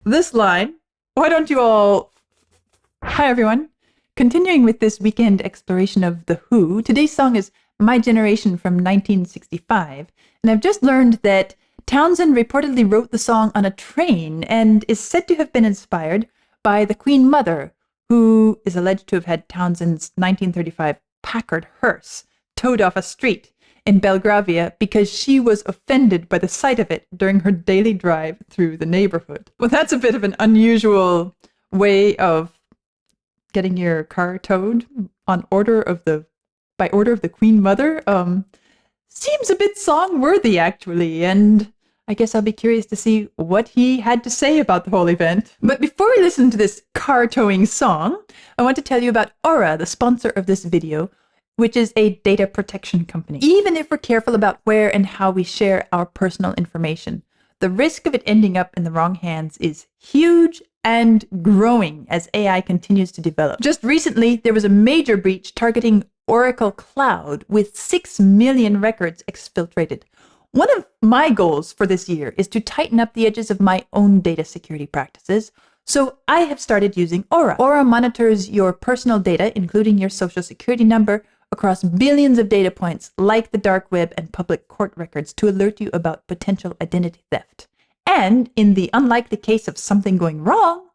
this line. Why don't you all... Hi, everyone. Continuing with this weekend exploration of The Who, today's song is My Generation from 1965. And I've just learned that Townsend reportedly wrote the song on a train and is said to have been inspired by the Queen Mother, who is alleged to have had Townsend's 1935 Packard hearse towed off a street in Belgravia because she was offended by the sight of it during her daily drive through the neighborhood. Well, that's a bit of an unusual way of getting your car towed by order of the Queen Mother. Seems a bit song-worthy, actually, and I guess I'll be curious to see what he had to say about the whole event. But before we listen to this car-towing song, I want to tell you about Aura, the sponsor of this video, which is a data protection company. Even if we're careful about where and how we share our personal information, the risk of it ending up in the wrong hands is huge and growing as AI continues to develop. Just recently, there was a major breach targeting Oracle Cloud with 6 million records exfiltrated. One of my goals for this year is to tighten up the edges of my own data security practices, so I have started using Aura. Aura monitors your personal data, including your social security number, across billions of data points like the dark web and public court records to alert you about potential identity theft. And in the unlikely case of something going wrong,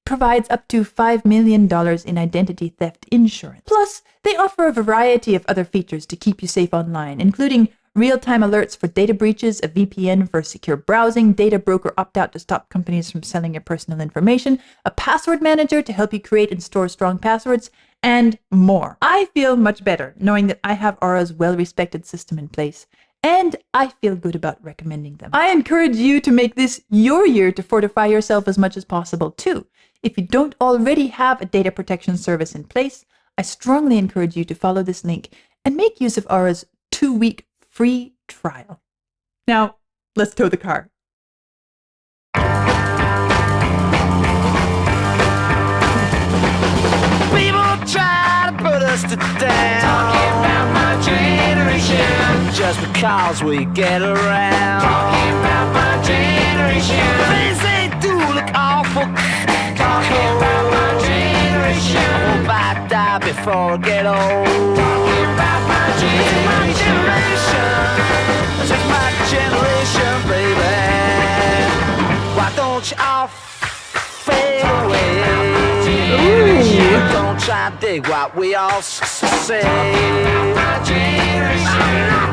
provides up to $5 million in identity theft insurance. Plus, they offer a variety of other features to keep you safe online, including real-time alerts for data breaches, a VPN for secure browsing, data broker opt-out to stop companies from selling your personal information, a password manager to help you create and store strong passwords, and more. I feel much better knowing that I have Aura's well-respected system in place, and I feel good about recommending them. I encourage you to make this your year to fortify yourself as much as possible, too. If you don't already have a data protection service in place, I strongly encourage you to follow this link and make use of Aura's 2-week free trial. Now, let's tow the car. People try to put us to down, talking about my generation, just because we get around. Talking about my generation, things they do look awful. Talking about my generation, hope I die before I get old. Talking about my generation, this is my generation, baby. Why don't you all fade away? Don't try to dig what we all say. I'm not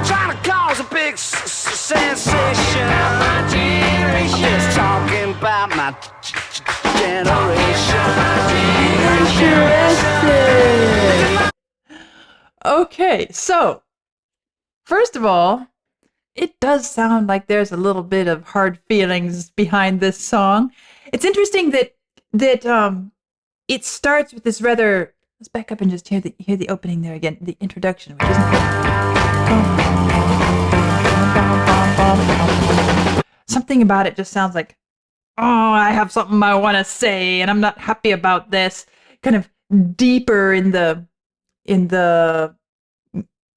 trying to cause a big sensation. I'm just talking about my generation. Okay, so first of all, it does sound like there's a little bit of hard feelings behind this song. It's interesting that it starts with this rather... Let's back up and just hear the opening there again, the introduction, which isn't something about it just sounds like, oh, I have something I want to say, and I'm not happy about this. Kind of deeper in the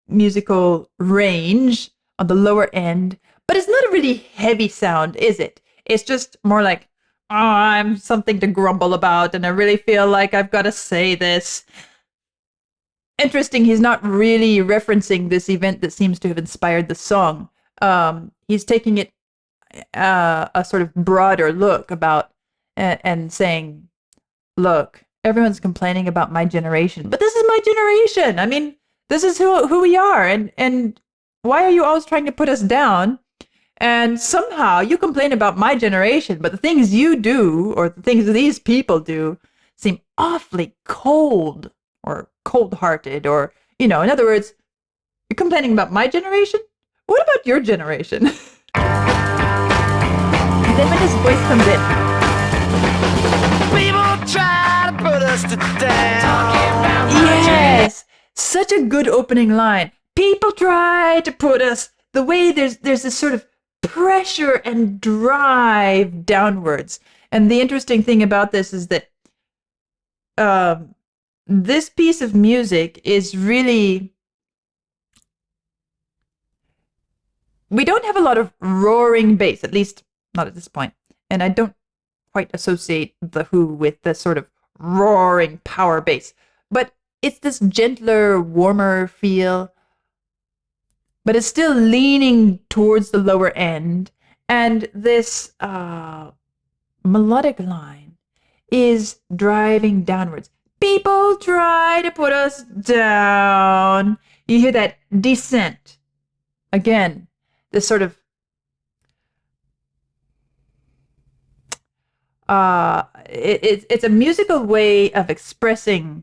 musical range on the lower end, but it's not a really heavy sound, is it? It's just more like, oh, I'm something to grumble about, and I really feel like I've got to say this. Interesting, he's not really referencing this event that seems to have inspired the song. He's taking it a sort of broader look about and saying, look, everyone's complaining about my generation, but this is my generation. I mean, this is who we are, and why are you always trying to put us down? And somehow you complain about my generation, but the things you do, or the things these people do, seem awfully cold, or cold-hearted, or, in other words, you're complaining about my generation? What about your generation? And then when his voice comes in, People try to put us to down. yes, such a good opening line. People try to put us... The way there's this sort of pressure and drive downwards. And the interesting thing about this is that this piece of music is really... We don't have a lot of roaring bass, at least not at this point. And I don't quite associate the Who with the sort of roaring power bass, but it's this gentler, warmer feel, but it's still leaning towards the lower end. And this melodic line is driving downwards. People try to put us down. You hear that descent. Again, this sort of it's a musical way of expressing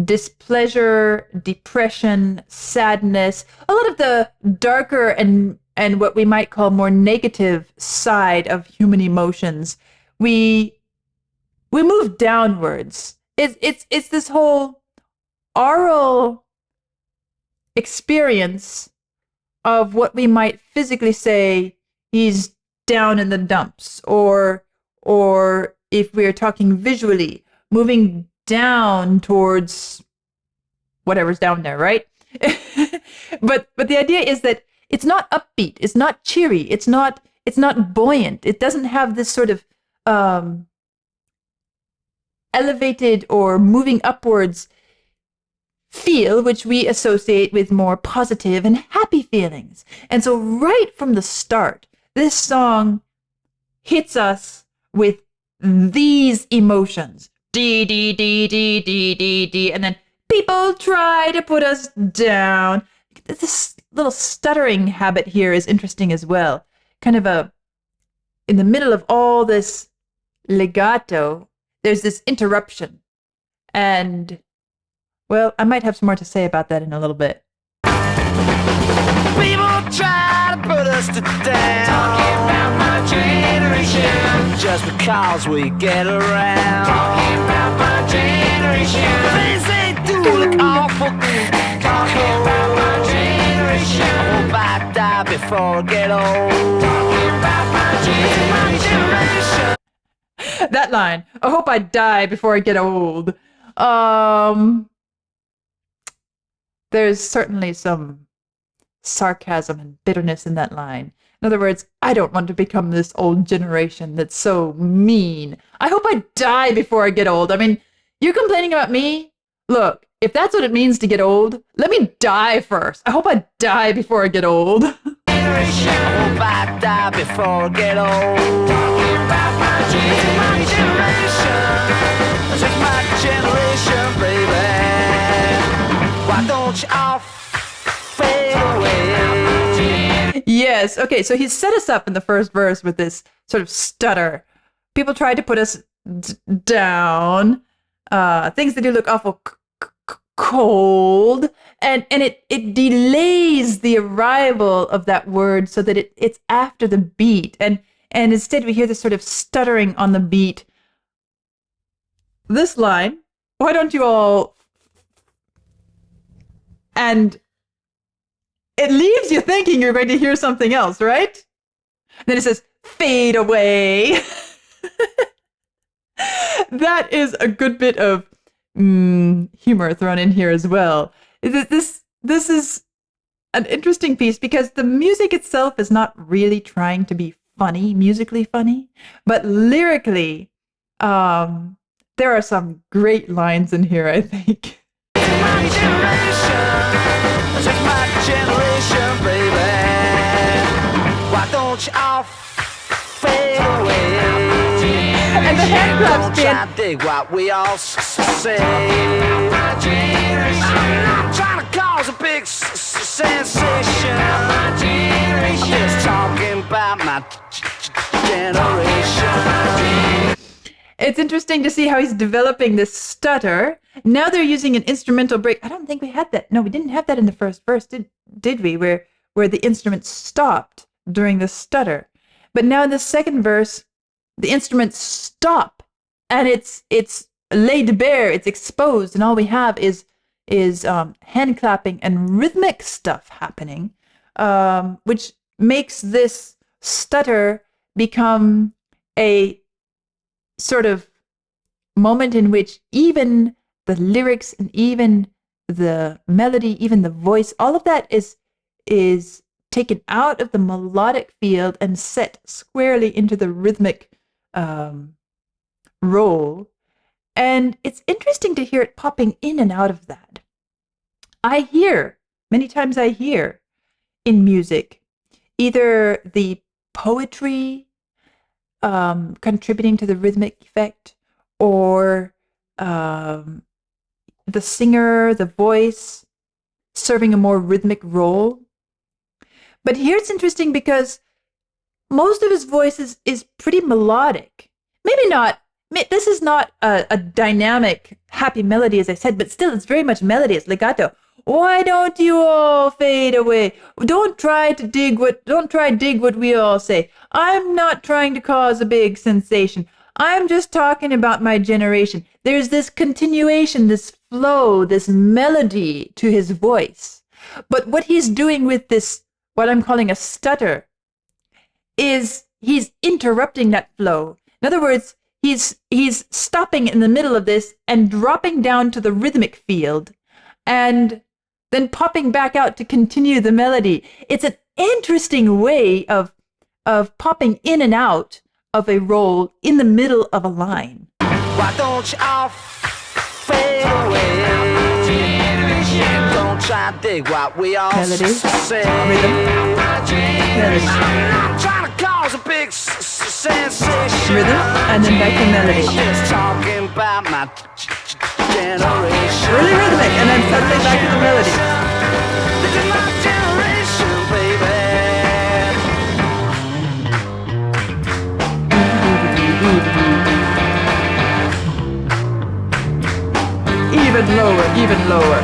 displeasure, depression, sadness, a lot of the darker and what we might call more negative side of human emotions. We move downwards. It's this whole oral experience of what we might physically say he's down in the dumps, or if we're talking visually, moving down towards whatever's down there, right? but the idea is that it's not upbeat, it's not cheery, it's not buoyant. It doesn't have this sort of elevated or moving upwards feel, which we associate with more positive and happy feelings. And so right from the start, this song hits us with these emotions. D, D, D, D, D, D, D, and then people try to put us down. This little stuttering habit here is interesting as well. Kind of in the middle of all this legato, there's this interruption. And, well, I might have some more to say about that in a little bit. People try to put us to down. Talking about my generation. Just because we get around. Talking about my generation. Things they do look awful. Talking about my generation. I hope I die before I get old. Talking about my generation. That line. I hope I die before I get old. There's certainly some sarcasm and bitterness in that line. In other words, I don't want to become this old generation that's so mean. I hope I die before I get old. I mean, you're complaining about me? Look, if that's what it means to get old, let me die first. I hope I die before I get old. Hope I die before I get old. Talking about my generation. This is my generation, baby. Why don't you all fade away? Yes. Okay. So he set us up in the first verse with this sort of stutter. People tried to put us down. Things that do look awful cold, and it delays the arrival of that word so that it's after the beat, and instead we hear this sort of stuttering on the beat. This line, why don't you all, and it leaves you thinking you're going to hear something else, right? And then it says, fade away. That is a good bit of humor thrown in here as well. This is an interesting piece because the music itself is not really trying to be funny, musically funny, but lyrically, there are some great lines in here, I think. My generation, this is my generation, baby. Why don't you all fade away? And the hand claps Don't try to dig what we all say. My generation. I'm not trying to cause a big sensation. My generation. I'm just talking about my generation. It's interesting to see how he's developing this stutter. Now they're using an instrumental break. I don't think we had that. No, we didn't have that in the first verse, did we? Where the instrument stopped during the stutter. But now in the second verse, the instruments stop and it's laid bare, it's exposed, and all we have is hand clapping and rhythmic stuff happening, which makes this stutter become a sort of moment in which even the lyrics and even the melody, even the voice, all of that is taken out of the melodic field and set squarely into the rhythmic role. And it's interesting to hear it popping in and out of that. Many times I hear in music, either the poetry contributing to the rhythmic effect, or the singer, the voice, serving a more rhythmic role. But here it's interesting because most of his voice is pretty melodic. Maybe not, this is not a dynamic, happy melody, as I said, but still it's very much melody, it's legato. Why don't you all fade away? Don't try dig what we all say. I'm not trying to cause a big sensation. I'm just talking about my generation. There's this continuation, this flow, this melody to his voice. But what he's doing with this, what I'm calling a stutter, is he's interrupting that flow. In other words, he's stopping in the middle of this and dropping down to the rhythmic field and then popping back out to continue the melody. It's an interesting way of popping in and out of a role in the middle of a line. Why don't you all fade away? Don't try to dig what we all Melody, say. rhythm, melody, I'm trying to cause a big sensation. rhythm, and then back to melody. Just talking about my generation. Really rhythmic, and then suddenly back to the melody. This is my generation, baby. Even lower, even lower.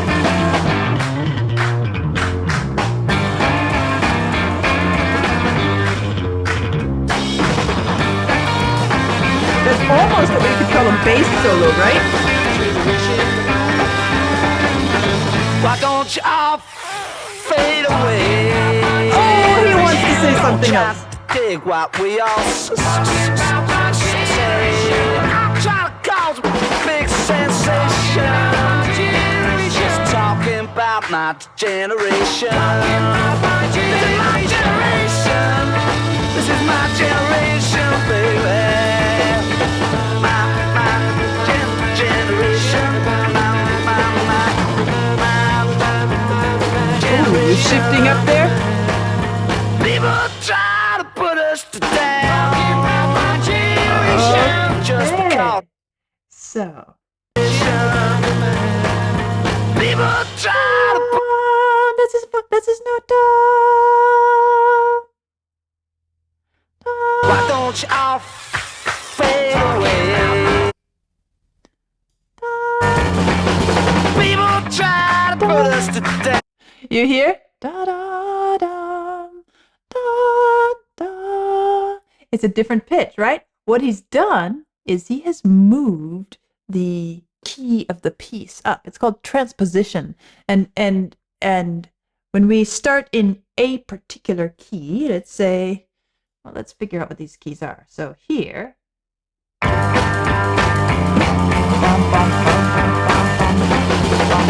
That's almost what we could call a bass solo, right? Why don't you all fade away? Oh, he wants to say something else. Dig what we all say. I'm trying to cause a big sensation. Just talking about my generation. This is my generation. This is my generation, baby. Ooh, shifting up there. People try to put us down. Just because. So. People try to put. This is no da. Why don't you all fade away? People try to put us to death. You hear? Da da da da da. It's a different pitch, right? What he's done is he has moved the key of the piece up. It's called transposition. And when we start in a particular key, let's say, well, let's figure out what these keys are. So here.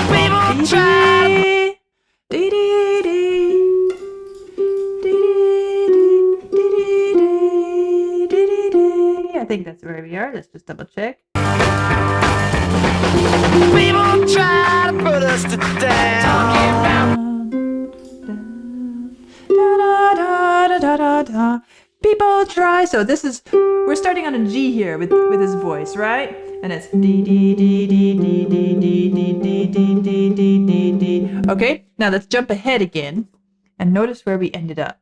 People try I think that's where we are. Let's just double check. People try to put us to down. People try. So this is, we're starting on a G here with his voice, right? And it's D D D D D D D D D D D D D D. Okay, now let's jump ahead again and notice where we ended up.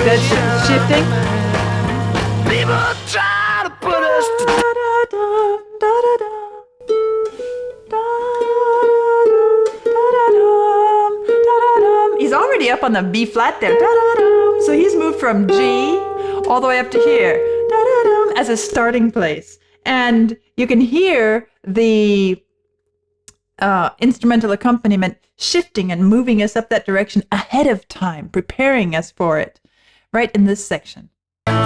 That's shifting. People try to put us to He's already up on the B flat there. So he's moved from G all the way up to here as a starting place. And you can hear the instrumental accompaniment shifting and moving us up that direction ahead of time, preparing us for it, right in this section. This is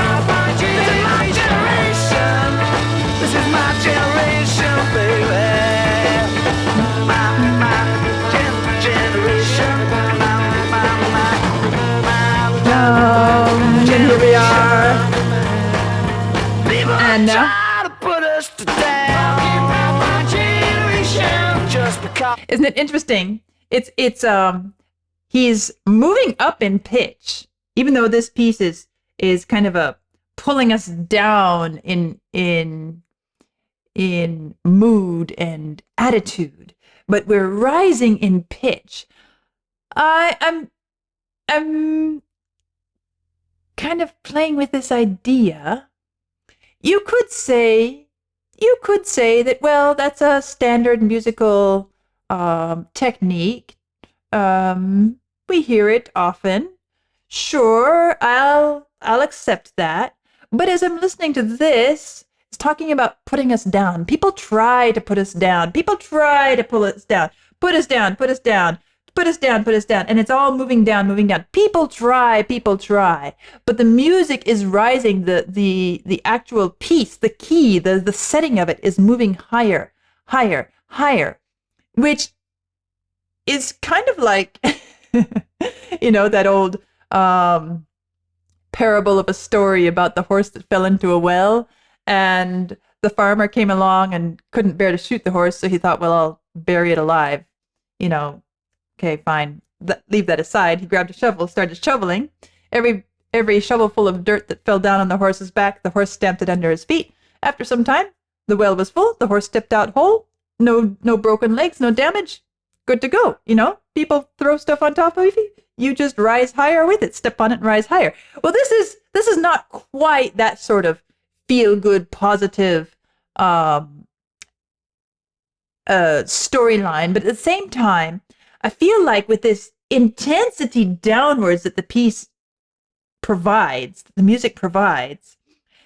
my generation. This is my generation, baby. My generation. band now. Try to put us to down. Talking about my generation. Just because. Isn't it interesting? It's he's moving up in pitch, even though this piece is kind of a pulling us down in mood and attitude, but we're rising in pitch. I'm kind of playing with this idea. You could say that, well, that's a standard musical technique. We hear it often. Sure, I'll accept that. But as I'm listening to this, it's talking about putting us down. People try to put us down. People try to pull us down. Put us down, put us down, put us down, put us down. And it's all moving down, moving down. People try. But the music is rising. The actual piece, the key, the setting of it is moving higher, higher, higher, which is kind of like, that old parable of a story about the horse that fell into a well, and the farmer came along and couldn't bear to shoot the horse, so he thought, well, I'll bury it alive. Okay, fine. Leave that aside. He grabbed a shovel, started shoveling. Every shovelful of dirt that fell down on the horse's back, the horse stamped it under his feet. After some time, the well was full. The horse stepped out whole. No broken legs, no damage. Good to go. People throw stuff on top of you. You just rise higher with it. Step on it and rise higher. Well, this is not quite that sort of feel-good, positive storyline. But at the same time, I feel like with this intensity downwards that the piece provides, the music provides,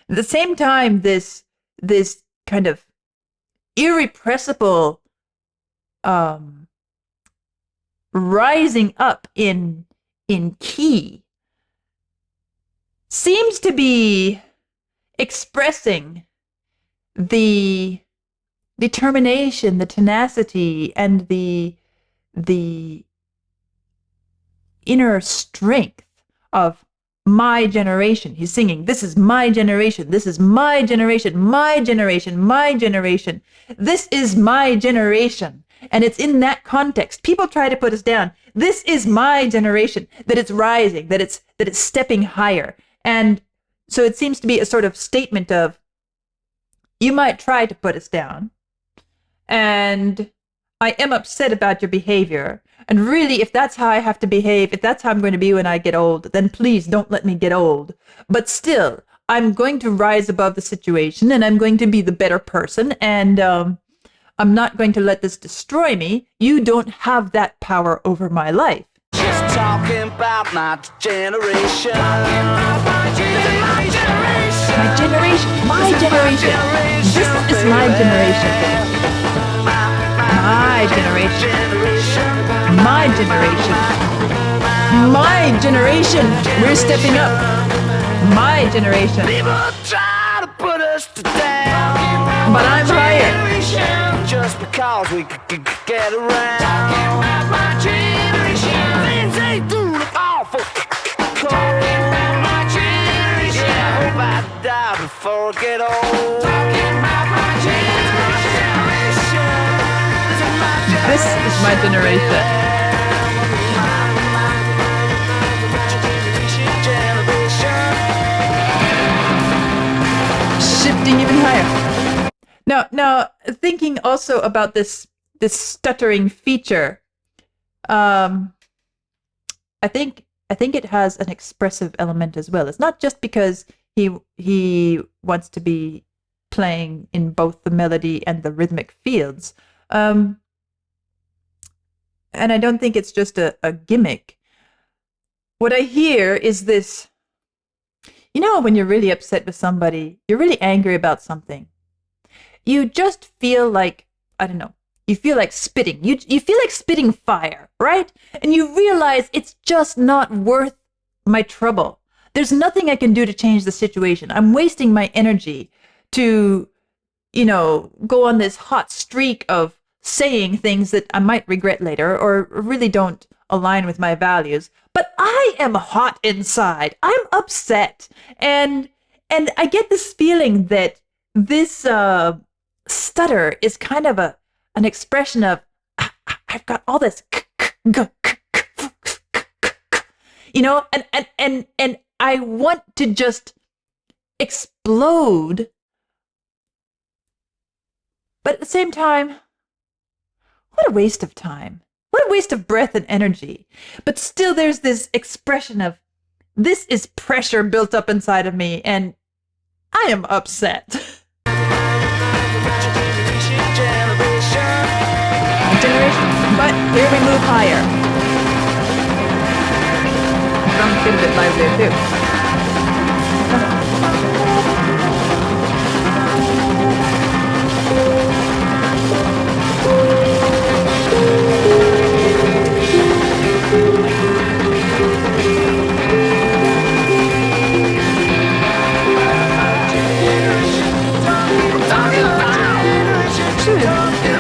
at the same time, this kind of irrepressible rising up in key seems to be expressing the determination, the tenacity, and the inner strength of my generation. He's singing, this is my generation, this is my generation, my generation, my generation. This is my generation. And it's in that context. People try to put us down. This is my generation, that it's rising, that it's stepping higher. And so it seems to be a sort of statement of, you might try to put us down, and I am upset about your behavior. And really, if that's how I have to behave, if that's how I'm going to be when I get old, then please don't let me get old. But still, I'm going to rise above the situation, and I'm going to be the better person, and I'm not going to let this destroy me. You don't have that power over my life. Just talking about my generation. My generation. My generation. My generation. This is my generation. My generation. My generation. My generation. We're stepping up. My generation. People try to put us down. But I'm higher. Just because we could get around. Talking about my generation. Things they do look awful cold. Talking about my generation. Yeah, I hope I die before I get old. Talking about my generation. This is my generation. Shifting even higher. Now, thinking also about this stuttering feature, I think it has an expressive element as well. It's not just because he wants to be playing in both the melody and the rhythmic fields, and I don't think it's just a gimmick. What I hear is this. When you're really upset with somebody, you're really angry about something. You just feel like, I don't know, you feel like spitting. You feel like spitting fire, right? And you realize it's just not worth my trouble. There's nothing I can do to change the situation. I'm wasting my energy to, go on this hot streak of saying things that I might regret later or really don't align with my values. But I am hot inside. I'm upset. And I get this feeling that this stutter is kind of an expression of I've got all this, you know, and I want to just explode, but at the same time, what a waste of time. What a waste of breath and energy. But still there's this expression of this is pressure built up inside of me and I am upset. Generation, but here we move higher. Drums get a bit livelier too.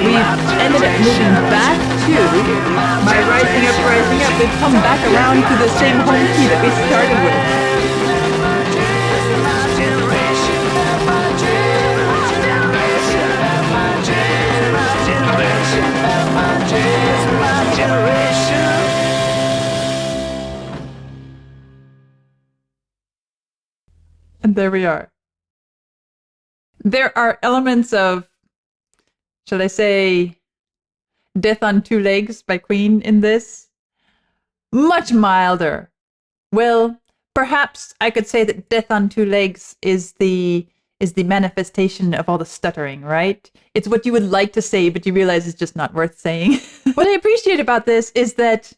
We've ended up moving back to, by rising up, we've come back around to the same home key that we started with. And there we are. There are elements of, shall I say, Death on Two Legs by Queen in this. Much milder. Well, perhaps I could say that Death on Two Legs is the manifestation of all the stuttering, right? It's what you would like to say, but you realize it's just not worth saying. What I appreciate about this is that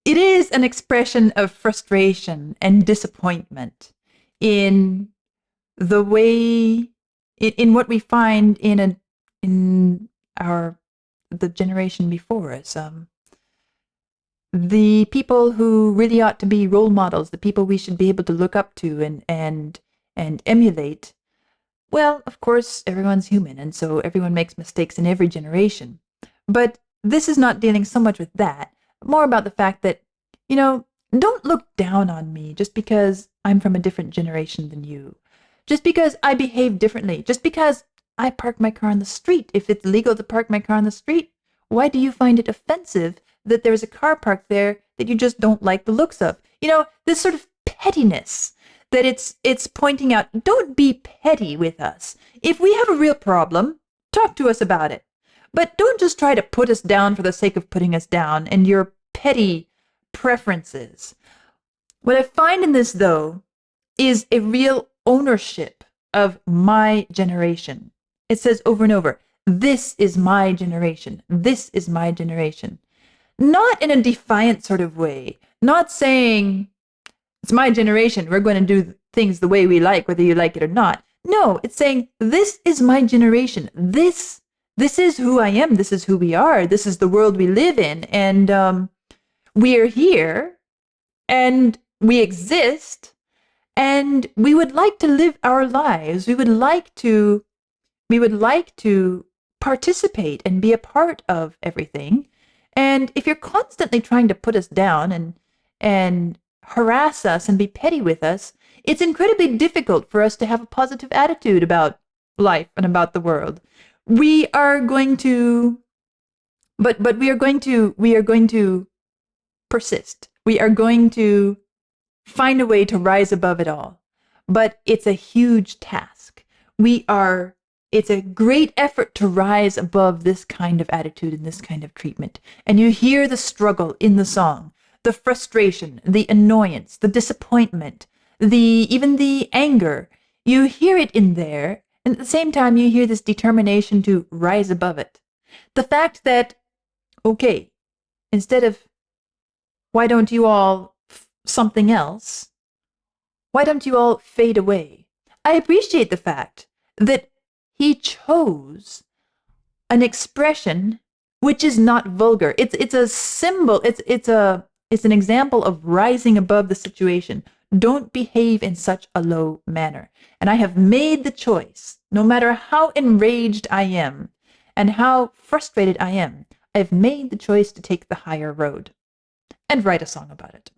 it is an expression of frustration and disappointment in the way, in what we find in the generation before us. The people who really ought to be role models, the people we should be able to look up to and emulate. Well, of course, everyone's human, and so everyone makes mistakes in every generation. But this is not dealing so much with that, more about the fact that, you know, don't look down on me just because I'm from a different generation than you. Just because I behave differently, just because I park my car on the street. If it's legal to park my car on the street, why do you find it offensive that there's a car parked there that you just don't like the looks of? You know, this sort of pettiness that it's pointing out, don't be petty with us. If we have a real problem, talk to us about it. But don't just try to put us down for the sake of putting us down and your petty preferences. What I find in this, though, is a real ownership of my generation. It says over and over, this is my generation. This is my generation. Not in a defiant sort of way. Not saying, it's my generation, we're going to do things the way we like, whether you like it or not. No, it's saying, this is my generation. This is who I am. This is who we are. This is the world we live in. And we're here, and we exist, and we would like to live our lives. We would like to participate and be a part of everything. And if you're constantly trying to put us down and harass us and be petty with us, it's incredibly difficult for us to have a positive attitude about life and about the world. We are going to, but we are going to persist. We are going to find a way to rise above it all. But it's a huge task. It's a great effort to rise above this kind of attitude and this kind of treatment. And you hear the struggle in the song, the frustration, the annoyance, the disappointment, even the anger. You hear it in there, and at the same time you hear this determination to rise above it. The fact that, okay, instead of, why don't you all something else? Why don't you all fade away? I appreciate the fact that he chose an expression which is not vulgar. It's a symbol. It's an example of rising above the situation. Don't behave in such a low manner. And I have made the choice, no matter how enraged I am and how frustrated I am, I've made the choice to take the higher road and write a song about it.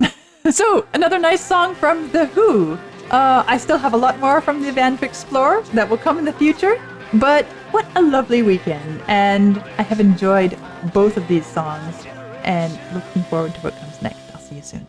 So, another nice song from The Who. I still have a lot more from the band to explore that will come in the future, but what a lovely weekend. And I have enjoyed both of these songs and looking forward to what comes next. I'll see you soon.